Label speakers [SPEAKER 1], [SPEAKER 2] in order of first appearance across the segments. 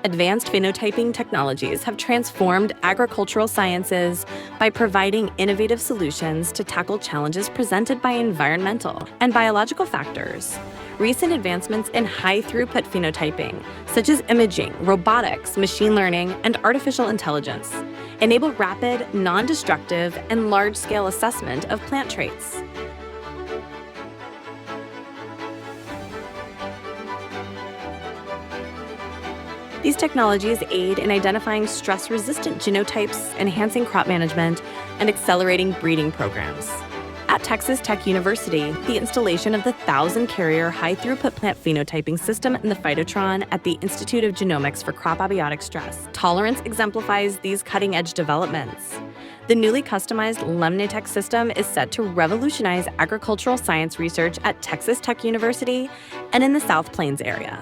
[SPEAKER 1] Advanced phenotyping technologies have transformed agricultural sciences by providing innovative solutions to tackle challenges presented by environmental and biological factors. Recent advancements in high-throughput phenotyping, such as imaging, robotics, machine learning, and artificial intelligence, enable rapid, non-destructive, and large-scale assessment of plant traits. These technologies aid in identifying stress-resistant genotypes, enhancing crop management, and accelerating breeding programs. At Texas Tech University, the installation of the 1,000-carrier high-throughput plant phenotyping system in the Phytotron at the Institute of Genomics for Crop Abiotic Stress Tolerance exemplifies these cutting-edge developments. The newly customized LemnaTec system is set to revolutionize agricultural science research at Texas Tech University and in the South Plains area.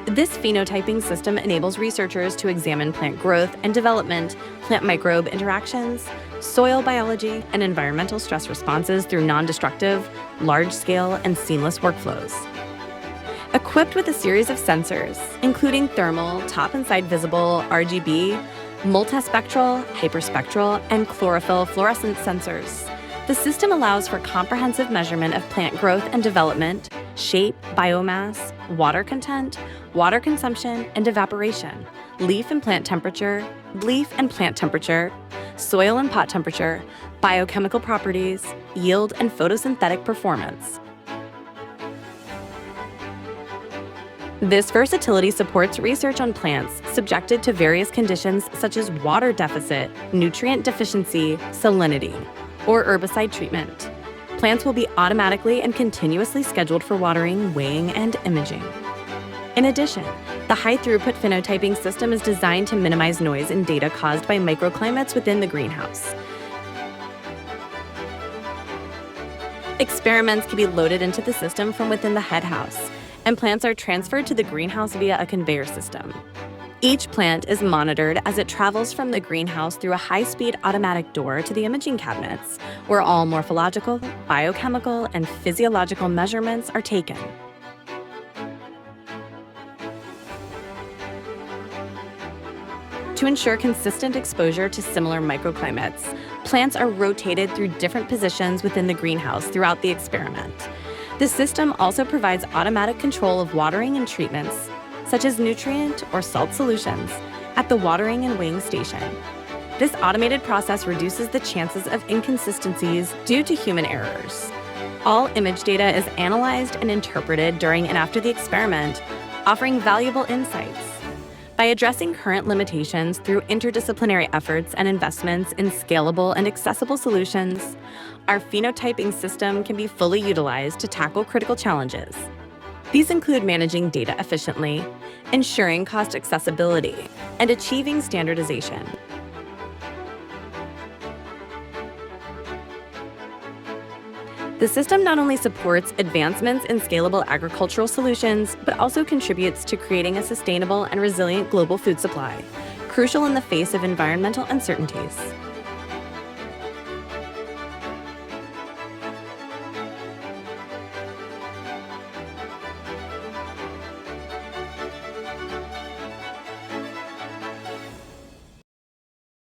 [SPEAKER 1] This phenotyping system enables researchers to examine plant growth and development, plant microbe interactions, soil biology, and environmental stress responses through non-destructive, large-scale, and seamless workflows. Equipped with a series of sensors, including thermal, top and side visible, RGB, multispectral, hyperspectral, and chlorophyll fluorescence sensors, the system allows for comprehensive measurement of plant growth and development, shape, biomass, water content, water consumption and evaporation, leaf and plant temperature, soil and pot temperature, biochemical properties, yield and photosynthetic performance. This versatility supports research on plants subjected to various conditions such as water deficit, nutrient deficiency, salinity, or herbicide treatment. Plants will be automatically and continuously scheduled for watering, weighing, and imaging. In addition, the high-throughput phenotyping system is designed to minimize noise and data caused by microclimates within the greenhouse. Experiments can be loaded into the system from within the head house, and plants are transferred to the greenhouse via a conveyor system. Each plant is monitored as it travels from the greenhouse through a high-speed automatic door to the imaging cabinets, where all morphological, biochemical, and physiological measurements are taken. To ensure consistent exposure to similar microclimates, plants are rotated through different positions within the greenhouse throughout the experiment. The system also provides automatic control of watering and treatments, such as nutrient or salt solutions, at the watering and weighing station. This automated process reduces the chances of inconsistencies due to human errors. All image data is analyzed and interpreted during and after the experiment, offering valuable insights. By addressing current limitations through interdisciplinary efforts and investments in scalable and accessible solutions, our phenotyping system can be fully utilized to tackle critical challenges. These include managing data efficiently, ensuring cost accessibility, and achieving standardization. The system not only supports advancements in scalable agricultural solutions, but also contributes to creating a sustainable and resilient global food supply, crucial in the face of environmental uncertainties.